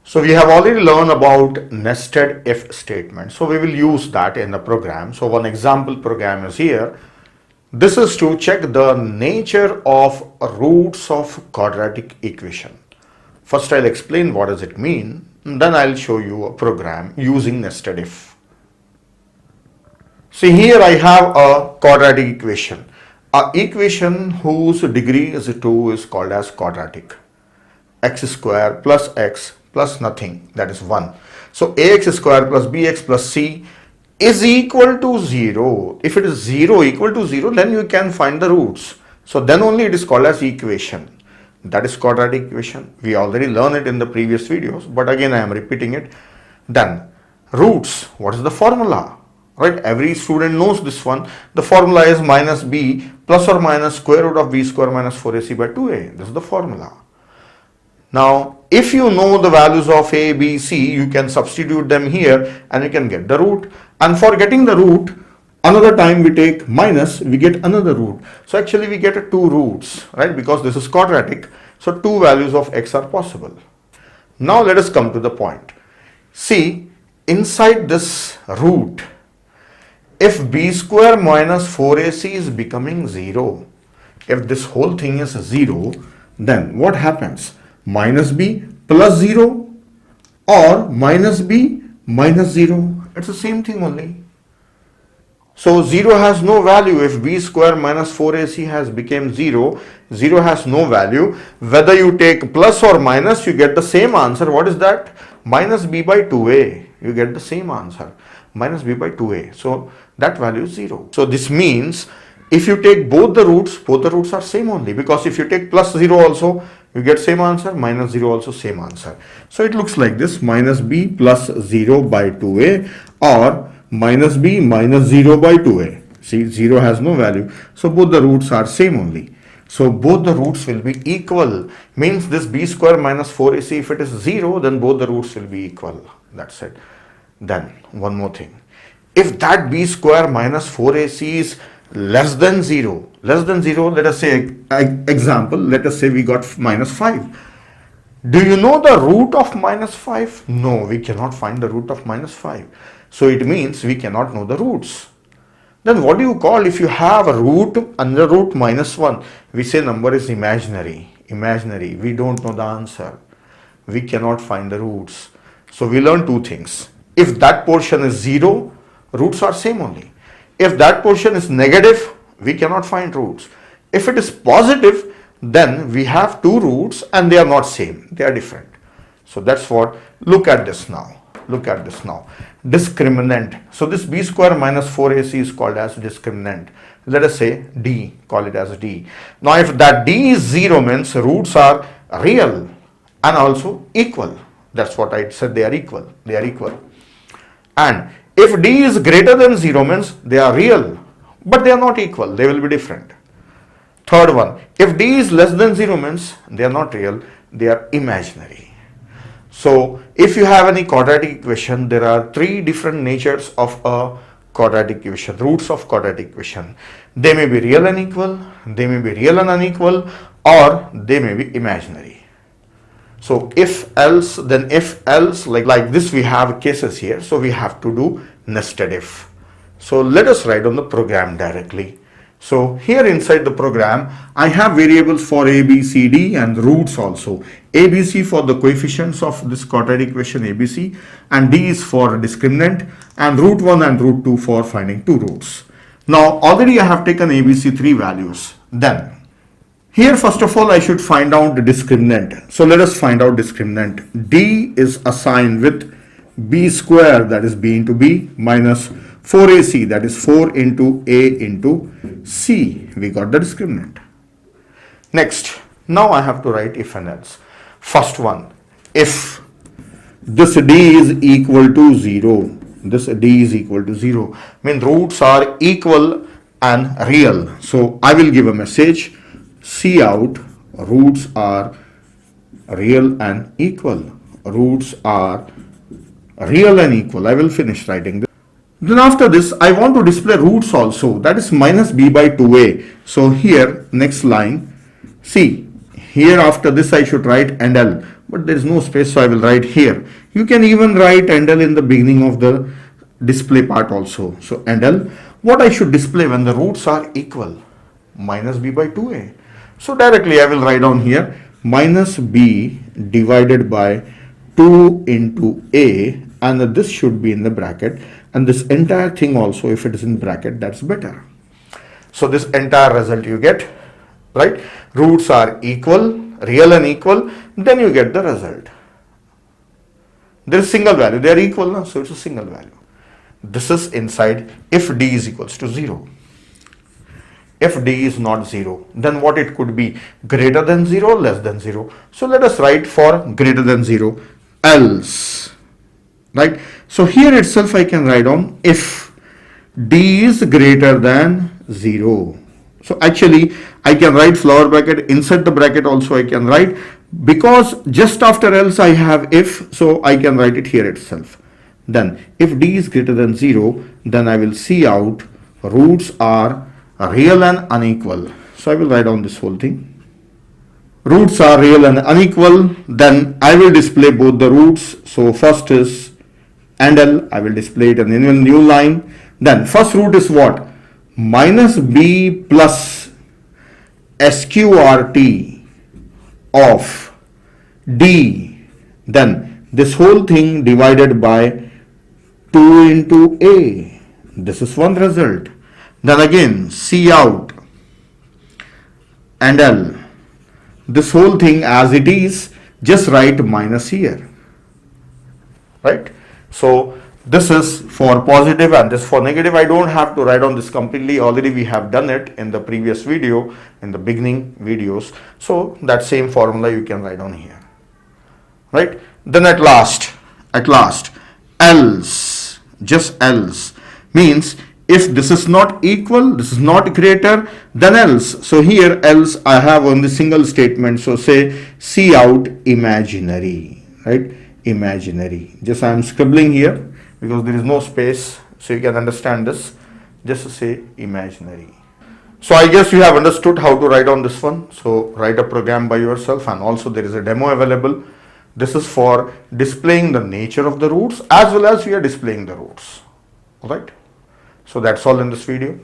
So we have already learned about nested if statement. So we will use that in the program. So one example program is here. This is to check the nature of roots of quadratic equation. First I'll explain what does it mean, then I'll show you a program using nested if. See, here I have a quadratic equation. A equation whose degree is 2 is called as quadratic. X square plus x plus nothing, that is 1. So ax square plus bx plus c is equal to 0. If it is 0 equal to 0, then you can find the roots. So then only it is called as equation. That is quadratic equation. We already learned it in the previous videos, but again I am repeating it. Then roots, what is the formula? Right, every student knows this one. The formula is minus b plus or minus square root of b square minus 4ac by 2a. This is the formula. Now, if you know the values of a, b, c, you can substitute them here and you can get the root. And for getting the root, another time we take minus, we get another root. So actually we get 2 roots, right? Because this is quadratic. So 2 values of x are possible. Now let us come to the point. See, inside this root, if b square minus 4ac is becoming 0, if this whole thing is 0, then what happens? Minus b plus 0 or minus b minus 0. It's the same thing only. So 0 has no value. If b square minus 4ac has become 0, 0 has no value. Whether you take plus or minus, you get the same answer. What is that? Minus b by 2a. You get the same answer. Minus b by 2a. So that value is 0. So this means if you take both the roots are same only, because if you take plus 0 also, you get same answer, minus 0 also same answer. So it looks like this, minus b plus 0 by 2a or minus b minus 0 by 2a. See, 0 has no value. So both the roots are same only. So both the roots will be equal. Means this b square minus 4ac, if it is 0, then both the roots will be equal. That's it. Then one more thing. If that b square minus 4ac is less than 0, let us say, example, let us say we got minus 5. Do you know the root of minus 5? No, we cannot find the root of minus 5. So it means we cannot know the roots. Then what do you call if you have a root under root minus 1? We say number is imaginary. Imaginary. We don't know the answer. We cannot find the roots. So we learn 2 things. If that portion is 0, roots are same only. If that portion is negative, we cannot find roots. If it is positive, then we have 2 roots and they are not same. They are different. So that's what, look at this now. Look at this now. Discriminant. So this b square minus 4ac is called as discriminant. Let us say d, call it as d. Now if that d is 0 means roots are real and also equal. That's what I said, they are equal. They are equal. And if d is greater than 0 means they are real, but they are not equal. They will be different. Third one, if d is less than 0 means they are not real, they are imaginary. So if you have any quadratic equation, there are 3 different natures of a quadratic equation, roots of quadratic equation. They may be real and equal, they may be real and unequal, or they may be imaginary. So if else, then if else, like this we have cases here. So we have to do nested if. So let us write on the program directly. So here inside the program, I have variables for a, b, c, d and roots also. A, b, c for the coefficients of this quadratic equation a, b, c, and d is for discriminant, and root 1 and root 2 for finding 2 roots. Now already I have taken a, b, c 3 values. Then here first of all I should find out the discriminant. So let us find out discriminant. D is assigned with b square, that is b into b, minus 4ac, that is 4 into a into c. We got the discriminant. Next, now I have to write if and else. First one, if this d is equal to 0, this d is equal to 0, means roots are equal and real. So I will give a message, see out, roots are real and equal. Roots are real and equal. I will finish writing this. Then after this, I want to display roots also, that is minus b by 2a. So here, next line, see, here after this I should write and L. but there is no space, so I will write here. You can even write NL in the beginning of the display part also. So NL, what I should display when the roots are equal? Minus b by 2a. So directly I will write down here minus b divided by 2 into a, and this should be in the bracket, and this entire thing also, if it is in bracket, that's better. So this entire result you get, right? Roots are equal, real and equal, then you get the result. There is single value, they are equal now, so it's a single value. This is inside if d is equals to 0. If d is not 0, then what it could be? Greater than 0, less than 0. So let us write for greater than 0, else, right? So here itself I can write on if d is greater than 0. So actually I can write flower bracket, inside the bracket also I can write, because just after else I have if, so I can write it here itself. Then if d is greater than 0, then I will see out roots are real and unequal. So I will write down this whole thing. Roots are real and unequal, then I will display both the roots. So first is NL, I will display it in a new line. Then first root is what? Minus b plus sqrt of d. Then this whole thing divided by 2 into a. This is one result. Then again, C out and L. This whole thing as it is, just write minus here, right? So this is for positive and this for negative. I don't have to write on this completely. Already we have done it in the previous video, in the beginning videos. So that same formula you can write on here, right? Then at last, else, just else means if this is not equal, this is not greater, then else. So here else I have only single statement. So say C out imaginary, right? Imaginary. Just I am scribbling here because there is no space, so you can understand this. Just say imaginary. So I guess you have understood how to write on this one. So write a program by yourself, and also there is a demo available. This is for displaying the nature of the roots as well as we are displaying the roots. All right. So that's all in this video.